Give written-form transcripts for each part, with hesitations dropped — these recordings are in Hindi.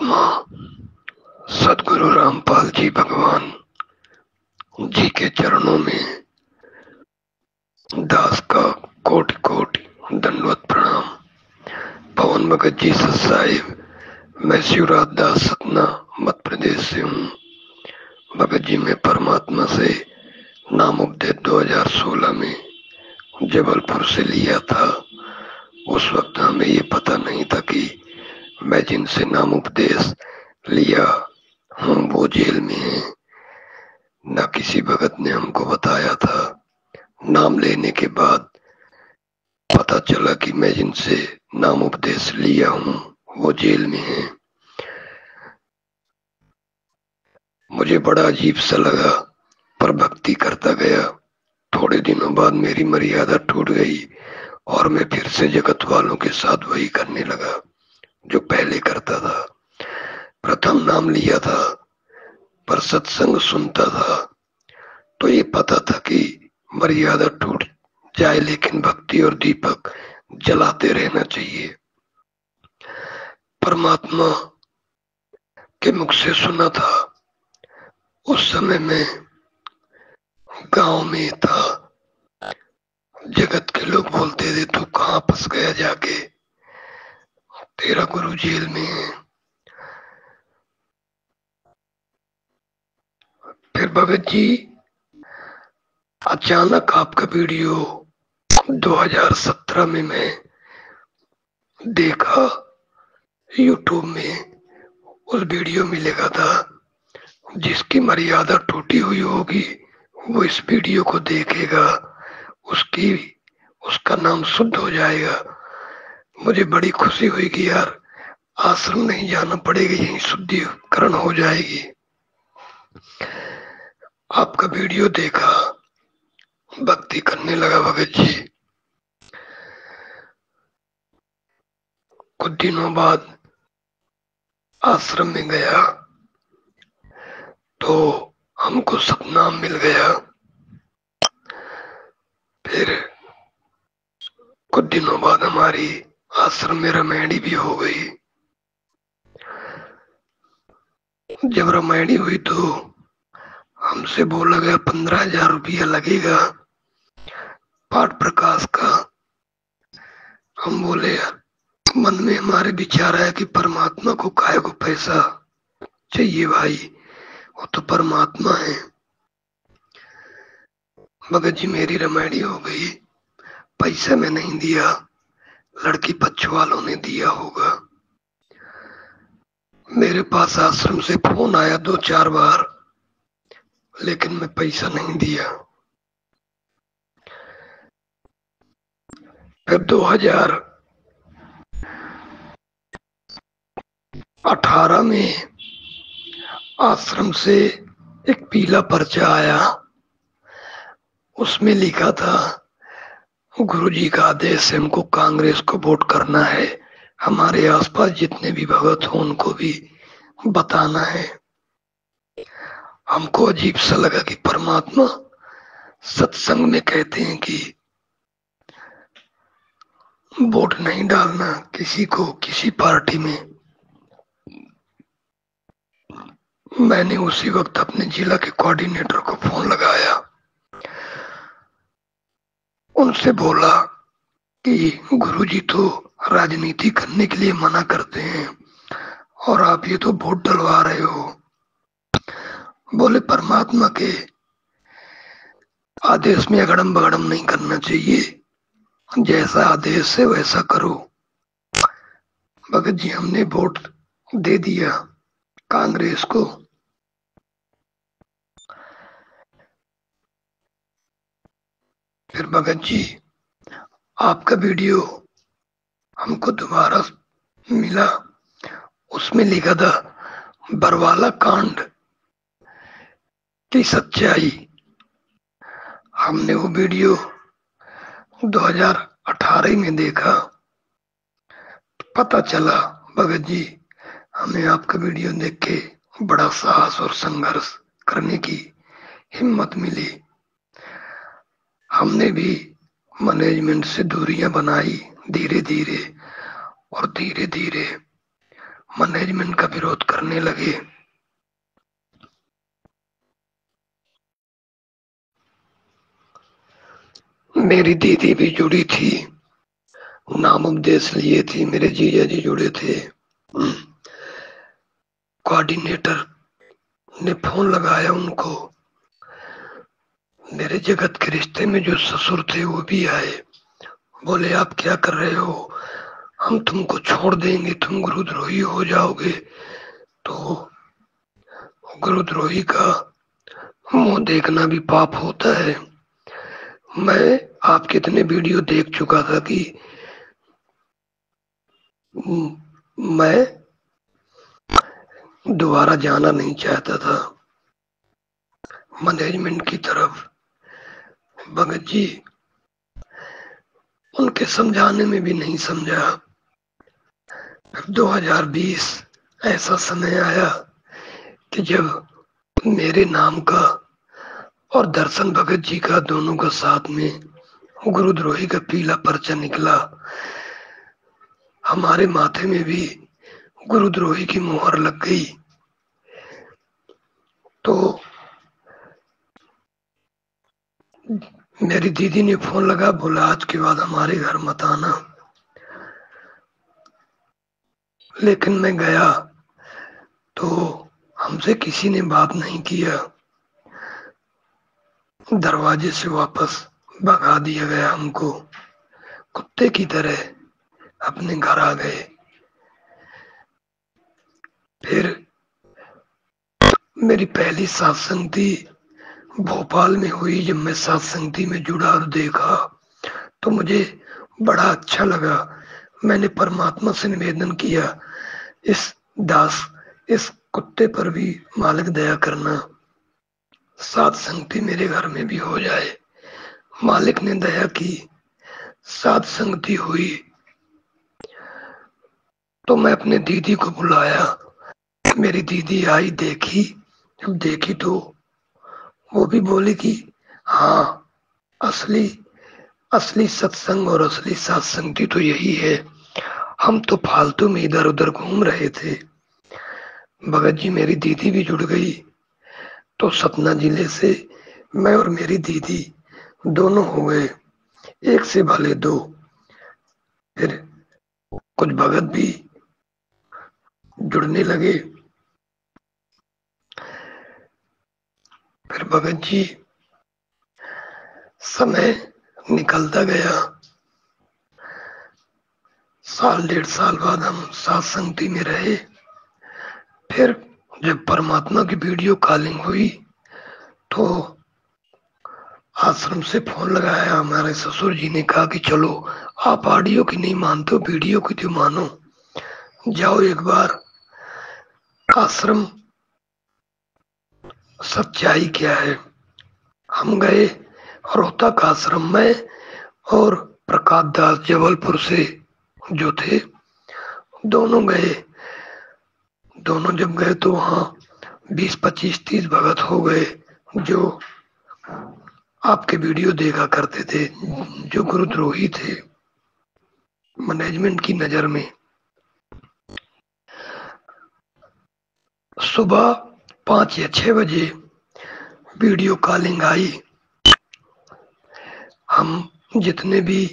परमात्मा सदगुरु रामपाल जी भगवान जी के चरणों में दास का कोटि कोटि दंडवत प्रणाम। पवन भगत जी सत साहिब, मैं शिवराज दास सतना मध्य प्रदेश से हूँ। भगत जी में परमात्मा से नाम उपदेश 2016 में जबलपुर से लिया था। उस वक्त हमें ये पता नहीं था कि मैं जिनसे नाम उपदेश लिया हूँ वो जेल में है। न किसी भगत ने हमको बताया था। नाम लेने के बाद पता चला कि मैं जिनसे नाम उपदेश लिया हूँ वो जेल में है। मुझे बड़ा अजीब सा लगा, पर भक्ति करता गया। थोड़े दिनों बाद मेरी मर्यादा टूट गई और मैं फिर से जगत वालों के साथ वही करने लगा जो पहले करता था। प्रथम नाम लिया था, पर सत्संग सुनता था तो ये पता था कि मर्यादा टूट जाए, लेकिन भक्ति और दीपक जलाते रहना चाहिए। परमात्मा के मुख से सुना था। उस समय मैं गांव में था। जगत के लोग बोलते थे तू कहां फंस गया जाके, तेरा गुरु जेल में है। फिर भगत जी अचानक आपका वीडियो 2017 में मैं देखा यूट्यूब में। उस वीडियो में लिखा था जिसकी मर्यादा टूटी हुई होगी वो इस वीडियो को देखेगा, उसका नाम शुद्ध हो जाएगा। मुझे बड़ी खुशी हुई कि यार आश्रम नहीं जाना पड़ेगा, यही शुद्धिकरण हो जाएगी। आपका वीडियो देखा, भक्ति करने लगा भगत जी। कुछ दिनों बाद आश्रम में गया तो हमको सतनाम मिल गया। फिर कुछ दिनों बाद हमारी आश्रम में रामायणी भी हो गई। जब रामायणी हुई तो हमसे बोला गया 15,000 रुपया लगेगा पाठ प्रकाश का। हम बोले यार, मन में हमारे विचार आया कि परमात्मा को काहे को पैसा चाहिए भाई, वो तो परमात्मा है। भगत जी मेरी रामायणी हो गई। पैसा मैं नहीं दिया, लड़की पक्ष वालों ने दिया होगा। मेरे पास आश्रम से फोन आया 2-4 बार, लेकिन मैं पैसा नहीं दिया। फिर 2018 में आश्रम से एक पीला पर्चा आया। उसमें लिखा था गुरुजी का आदेश है, हमको कांग्रेस को वोट करना है, हमारे आसपास जितने भी भगत हो उनको भी बताना है। हमको अजीब सा लगा कि परमात्मा सत्संग में कहते हैं कि वोट नहीं डालना किसी को, किसी पार्टी में। मैंने उसी वक्त अपने जिला के कोऑर्डिनेटर को फोन लगाया, उनसे बोला कि गुरुजी तो राजनीति करने के लिए मना करते हैं और आप ये तो वोट डलवा रहे हो। बोले परमात्मा के आदेश में अगड़म बगड़म नहीं करना चाहिए, जैसा आदेश है वैसा करो। भगत जी हमने वोट दे दिया कांग्रेस को। फिर भगत जी आपका वीडियो हमको दोबारा मिला, उसमें लिखा था बरवाला कांड की सच्चाई। हमने वो वीडियो 2018 में देखा। पता चला भगत जी हमें आपका वीडियो देख के बड़ा साहस और संघर्ष करने की हिम्मत मिली। हमने भी मैनेजमेंट से दूरियां बनाई धीरे धीरे, और धीरे धीरे मैनेजमेंट का विरोध करने लगे। मेरी दीदी भी जुड़ी थी, नाम उपदेश लिए थी, मेरे जीजा जी जुड़े थे। कोऑर्डिनेटर ने फोन लगाया उनको। मेरे जगत के रिश्ते में जो ससुर थे वो भी आए। बोले आप क्या कर रहे हो, हम तुमको छोड़ देंगे, तुम गुरुद्रोही हो जाओगे। तो गुरुद्रोही का मुंह देखना भी पाप होता है। मैं आपके इतने वीडियो देख चुका था कि मैं दोबारा जाना नहीं चाहता था मैनेजमेंट की तरफ। भगत जी उनके समझाने में भी नहीं समझा। 2020 ऐसा समय आया कि जब मेरे नाम का और दर्शन भगत जी का दोनों का साथ में गुरुद्रोही का पीला पर्चा निकला। हमारे माथे में भी गुरुद्रोही की मोहर लग गई। तो मेरी दीदी ने फोन लगा, बोला आज के बाद हमारे घर मत आना। लेकिन मैं गया तो हमसे किसी ने बात नहीं किया। दरवाजे से वापस भगा दिया गया हमको। कुत्ते की तरह अपने घर आ गए। फिर मेरी पहली सत्संगति भोपाल में हुई। जब मैं सत्संगति में जुड़ा और देखा तो मुझे बड़ा अच्छा लगा। मैंने परमात्मा से निवेदन किया, इस कुत्ते पर भी मालिक दया करना, सत्संगति मेरे घर में भी हो जाए। मालिक ने दया की, सत्संगति हुई। तो मैं अपने दीदी को बुलाया। मेरी दीदी आई, देखी। जब देखी तो वो भी बोली कि हाँ, असली असली सत्संग और असली सत्संगति तो यही है। हम तो फालतू में इधर उधर घूम रहे थे। भगत जी मेरी दीदी भी जुड़ गई। तो सतना जिले से मैं और मेरी दीदी दोनों हो गए, एक से भले दो। फिर कुछ भगत भी जुड़ने लगे। फिर भगत जी समय निकलता गया। साल डेढ़ साल बाद हम सत्संगति में रहे। फिर जब परमात्मा की वीडियो कॉलिंग हुई तो आश्रम से फोन लगाया। हमारे ससुर जी ने कहा कि चलो, आप ऑडियो की नहीं मानते हो, वीडियो की तो मानो, जाओ एक बार आश्रम सच्चाई क्या है। हम गए। रोहतक आश्रम में और प्रकाश दास जबलपुर से जो थे, दोनों गए। दोनों जब गए तो वहां 20, 25, 30 भगत हो गए जो आपके वीडियो देखा करते थे, जो गुरुद्रोही थे मैनेजमेंट की नजर में। सुबह 5 या 6 बजे वीडियो कॉलिंग आई। हम जितने भी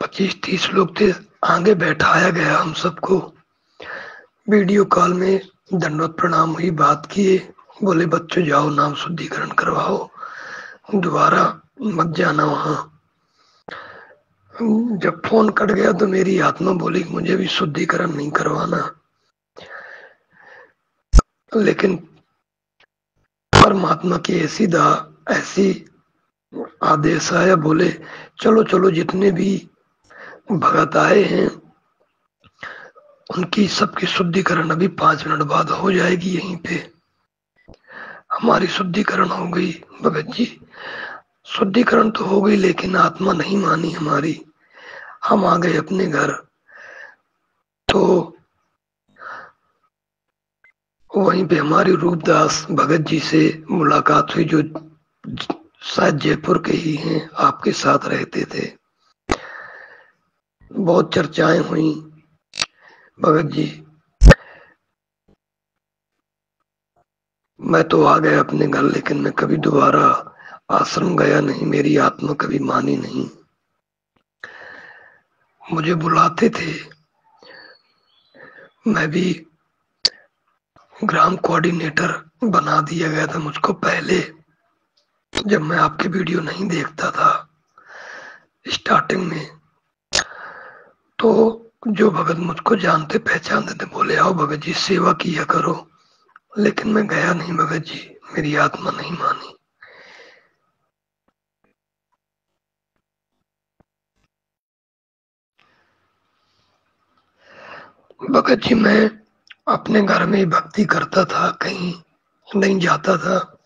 25-30 लोग थे, आगे बैठाया गया हम सबको। वीडियो कॉल में दंडवत प्रणाम हुई, बात किए। बोले बच्चों जाओ, नाम शुद्धिकरण करवाओ, दोबारा मत जाना वहां। जब फोन कट गया तो मेरी आत्मा बोली कि मुझे भी शुद्धिकरण नहीं करवाना। लेकिन परमात्मा की ऐसी आदेश आया, बोले चलो चलो, जितने भी भगत आए हैं उनकी सबकी शुद्धिकरण अभी 5 मिनट बाद हो जाएगी यहीं पे। हमारी शुद्धिकरण हो गई भगत जी। शुद्धिकरण तो हो गई, लेकिन आत्मा नहीं मानी हमारी। हम आ गए अपने घर। तो वहीं पे हमारी रूपदास भगत जी से मुलाकात हुई, जो शायद जयपुर के ही हैं, आपके साथ रहते थे। बहुत चर्चाएं हुई। भगत जी, मैं तो आ गया अपने घर, लेकिन मैं कभी दोबारा आश्रम गया नहीं। मेरी आत्मा कभी मानी नहीं। मुझे बुलाते थे, मैं भी ग्राम कोऑर्डिनेटर बना दिया गया था मुझको पहले, जब मैं आपके वीडियो नहीं देखता था स्टार्टिंग में। तो जो भगत मुझको जानते पहचानते थे बोले आओ भगत जी सेवा किया करो, लेकिन मैं गया नहीं भगत जी, मेरी आत्मा नहीं मानी। भगत जी मैं अपने घर में ही भक्ति करता था, कहीं नहीं जाता था।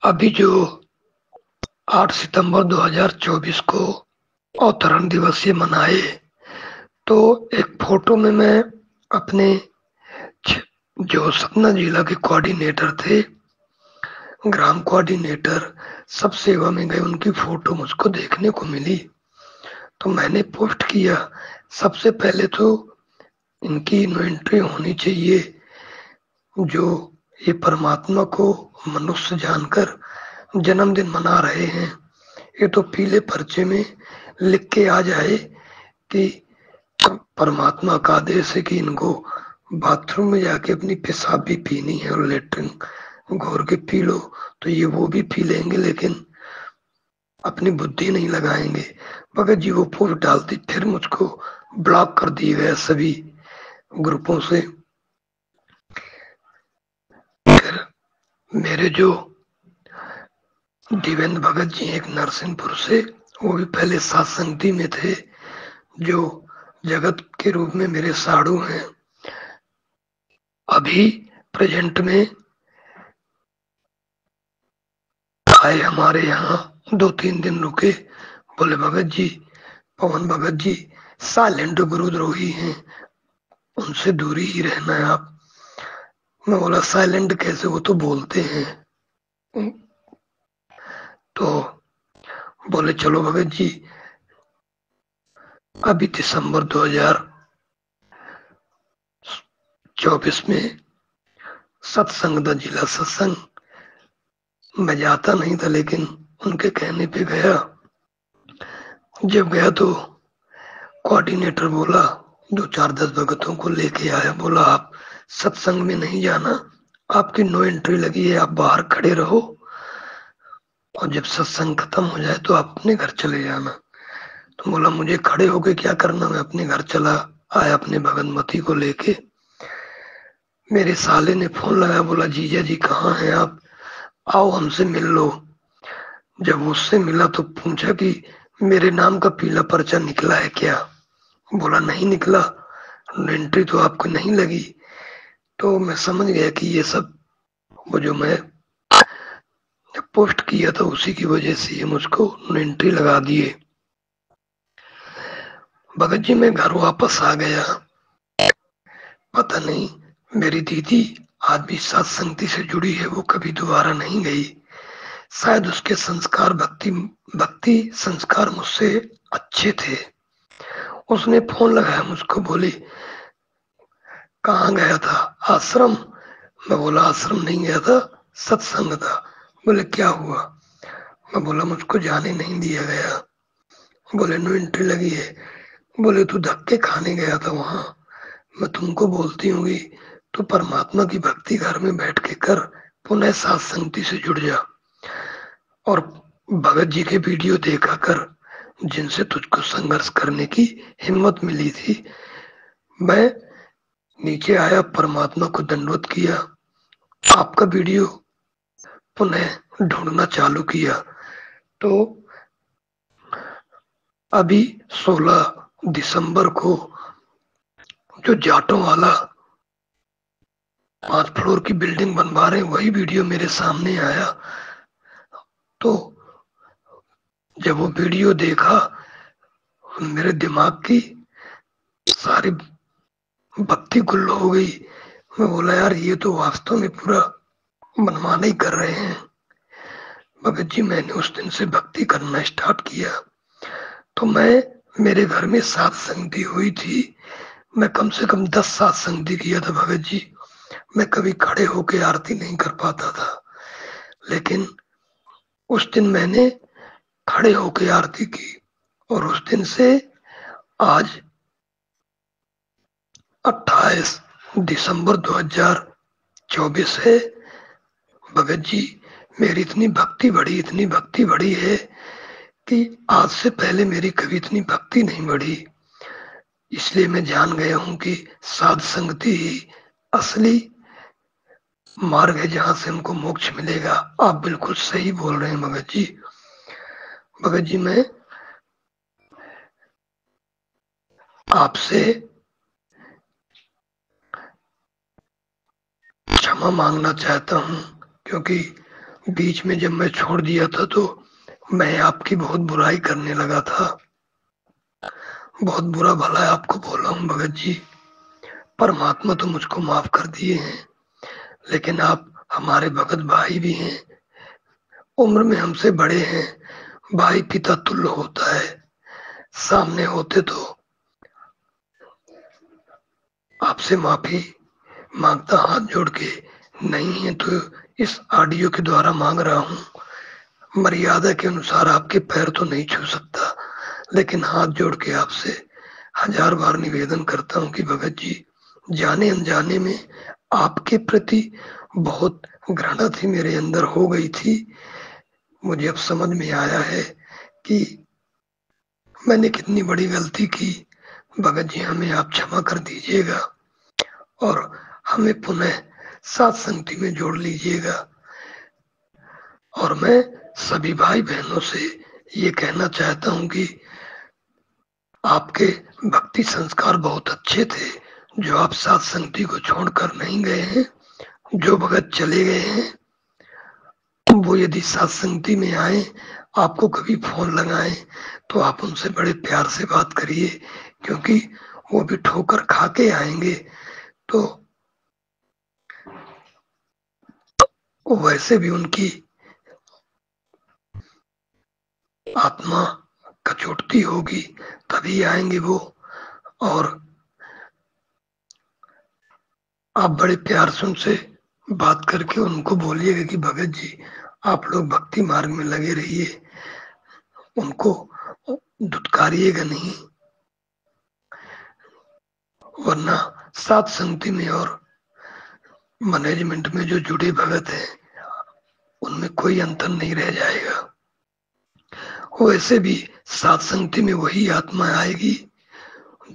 अभी जो 8 सितंबर 2024 को अवतरण दिवस ये मनाए, तो एक फोटो में मैं अपने जो सतना जिला के कोऑर्डिनेटर थे, ग्राम कोऑर्डिनेटर, सब सेवा में गए, उनकी फोटो मुझको देखने को मिली। तो मैंने पोस्ट किया, सबसे पहले तो इनकी इन्वेंट्री होनी चाहिए, जो ये परमात्मा को मनुष्य जानकर जन्मदिन मना रहे हैं। ये तो पीले पर्चे में लिख के आ जाए कि परमात्मा का आदेश है कि इनको बाथरूम में जाके अपनी पेशाब भी पीनी है और लेटरिन घोर के पी लो, तो ये वो भी पी लेंगे, लेकिन अपनी बुद्धि नहीं लगाएंगे। भगत जी वो पोस्ट डालती, फिर मुझको ब्लॉक कर दिया गया सभी ग्रुपों से। फिर मेरे जो देवेंद्र भगत जी एक नरसिंहपुर से, वो भी पहले सत्संगती में थे, जो जगत के रूप में मेरे साड़ू हैं। अभी प्रेजेंट में आए हमारे यहाँ, 2-3 दिन रुके, बोले भगत जी, पवन भगत जी साइलेंट गुरुद्रोही हैं, उनसे दूरी ही रहना है आप। मैं बोला साइलेंट कैसे, वो तो बोलते हैं। तो बोले चलो भगत जी, अभी दिसंबर 2024 में सत्संग दा जिला सत्संग, मैं जाता नहीं था, लेकिन उनके कहने पे गया। जब गया तो कोऑर्डिनेटर बोला, 2-4-10 भगतों को लेके आया, बोला आप सत्संग में नहीं जाना, आपकी नो एंट्री लगी है, आप बाहर खड़े रहो, और जब सत्संग खत्म हो जाए तो आप अपने घर चले जाना। तो बोला मुझे खड़े होके क्या करना, मैं अपने घर चला आया अपने भगतमती को लेके। मेरे साले ने फोन लगाया, बोला जीजा जी कहाँ हैं आप, आओ हमसे मिल लो। जब उससे मिला तो पूछा कि मेरे नाम का पीला पर्चा निकला है क्या। बोला नहीं निकला, एंट्री तो आपको नहीं लगी। तो मैं समझ गया कि ये सब वो जो मैं पोस्ट किया था उसी की वजह से ये मुझको एंट्री लगा दिए। भगत जी मैं घर वापस आ गया। पता नहीं मेरी दीदी आज भी सत्संगति से जुड़ी है, वो कभी दोबारा नहीं गई। शायद उसके संस्कार भक्ति भक्ति संस्कार मुझसे अच्छे थे। उसने फोन लगाया मुझको, बोली कहाँ गया था, आश्रम। मैं बोला आश्रम नहीं गया था, सत्संग था। बोले क्या हुआ, मैं बोला मुझको जाने नहीं दिया गया। बोले नो एंट्री लगी है। बोले तू धक्के खाने गया था वहां, मैं तुमको बोलती हूँ कि तू परमात्मा की भक्ति घर में बैठ के कर, पुनः सत्संगति से जुड़ जा, और भगत जी के वीडियो देखा कर जिनसे तुझको संघर्ष करने की हिम्मत मिली थी। मैं नीचे आया, परमात्मा को दंडवत किया, आपका वीडियो पुनः ढूंढना चालू किया। तो अभी 16 दिसंबर को जो जाटों वाला 5 फ्लोर की बिल्डिंग बनवा रहे हैं, वही वीडियो मेरे सामने आया। तो जब वो वीडियो देखा, मेरे दिमाग की सारी बत्ती गुल हो गई। मैं बोला यार ये तो वास्तव में पूरा मनमाना ही कर रहे हैं। भगत जी मैंने उस दिन से भक्ति करना स्टार्ट किया। तो मैं, मेरे घर में सत्संगति हुई थी, मैं कम से कम 10 सत्संग किया था भगत जी। मैं कभी खड़े होके आरती नहीं कर पाता था, लेकिन उस दिन मैंने खड़े होके आरती की और उस दिन से आज 28 दिसंबर 2024 है भगत जी। मेरी इतनी भक्ति बढ़ी है कि आज से पहले मेरी कभी इतनी भक्ति नहीं बढ़ी। इसलिए मैं जान गया हूं कि साध संगति ही असली मार्ग है जहां से हमको मोक्ष मिलेगा। आप बिल्कुल सही बोल रहे हैं भगत जी। भगत जी, मैं आपसे क्षमा मांगना चाहता हूं, क्योंकि बीच में जब मैं छोड़ दिया था तो मैं आपकी बहुत बुराई करने लगा था, बहुत बुरा भला आपको बोला हूं भगत जी। परमात्मा तो मुझको माफ कर दिए हैं, लेकिन आप हमारे भगत भाई भी हैं, उम्र में हमसे बड़े हैं। भाई पिता तुल्य होता है, सामने होते तो आपसे माफी मांगता हाथ जोड़ के, नहीं है तो इस ऑडियो के द्वारा मांग रहा हूं। मर्यादा के अनुसार आपके पैर तो नहीं छू सकता, लेकिन हाथ जोड़ के आपसे 1000 बार निवेदन करता हूं कि भगत जी, जाने अनजाने में आपके प्रति बहुत घृणा थी मेरे अंदर हो गई थी। मुझे अब समझ में आया है कि मैंने कितनी बड़ी गलती की। भगत जी, हमें आप क्षमा कर दीजिएगा और हमें पुनः साथ संगति में जोड़ लीजिएगा। और मैं सभी भाई बहनों से ये कहना चाहता हूं कि आपके भक्ति संस्कार बहुत अच्छे थे, जो आप साथ संगति को छोड़कर नहीं गए हैं। जो भगत चले गए हैं वो यदि सत्संगति में आए, आपको कभी फोन लगाए तो आप उनसे बड़े प्यार से बात करिए, क्योंकि वो भी ठोकर खा के आएंगे। तो वैसे भी उनकी आत्मा कचोटती होगी, तभी आएंगे वो। और आप बड़े प्यार से उनसे बात करके उनको बोलिएगा कि भगत जी, आप लोग भक्ति मार्ग में लगे रहिए, उनको धुतकारिएगा नहीं, वरना साथ संगति में और मैनेजमेंट में जो जुड़े भगत हैं उनमें कोई अंतर नहीं रह जाएगा। वैसे भी साथ संगति में वही आत्मा आएगी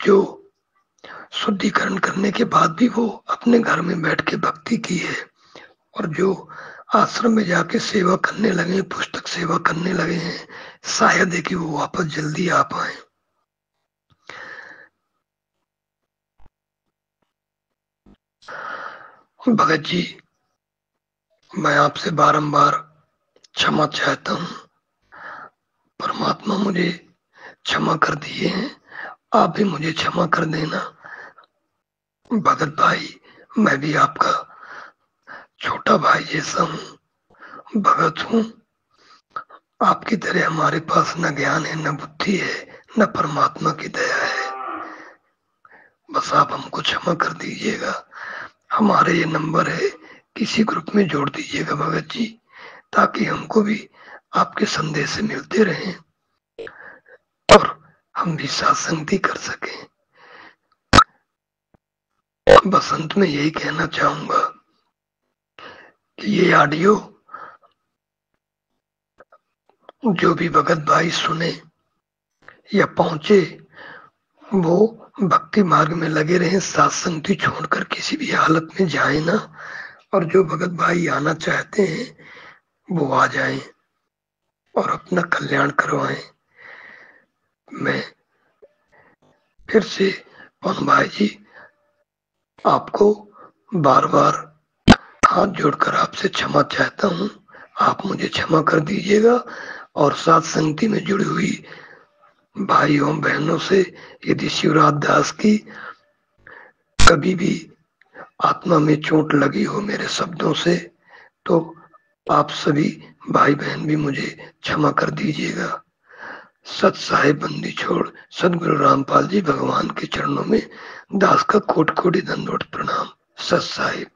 जो शुद्धिकरण करने के बाद भी वो अपने घर में बैठ के भक्ति की है, और जो आश्रम में जाके सेवा करने लगे, पुस्तक सेवा करने लगे हैं, शायद है कि वो वापस जल्दी आ पाए। भगत जी, मैं आपसे बारंबार क्षमा चाहता हूं। परमात्मा मुझे क्षमा कर दिए हैं, आप भी मुझे क्षमा कर देना। भगत भाई, मैं भी आपका छोटा भाई जैसा हूं, भगत हूं। आपकी तरह हमारे पास न ज्ञान है, न बुद्धि है, न परमात्मा की दया है। बस आप हमको क्षमा कर दीजिएगा। हमारे ये नंबर है, किसी ग्रुप में जोड़ दीजिएगा भगत जी, ताकि हमको भी आपके संदेश मिलते रहें और हम भी सत्संगति कर सकें। बसंत में यही कहना चाहूंगा कि ये ऑडियो जो भी भगत भाई सुने या पहुंचे, वो भक्ति मार्ग में लगे रहें, सत्संगति छोड़कर किसी भी हालत में जाए ना। और जो भगत भाई आना चाहते हैं वो आ जाएं और अपना कल्याण करवाएं। मैं फिर से पवन भाई जी आपको बार बार हाथ जोड़कर आपसे क्षमा चाहता हूं, आप मुझे क्षमा कर दीजिएगा। और साथ संगति में जुड़ी हुई भाइयों बहनों से यदि शिवराज दास की कभी भी आत्मा में चोट लगी हो मेरे शब्दों से, तो आप सभी भाई बहन भी मुझे क्षमा कर दीजिएगा। सत साहिब बंदी छोड़ सदगुरु रामपाल जी भगवान के चरणों में दास का कोटि कोटि दंडवत प्रणाम। सत साहिब।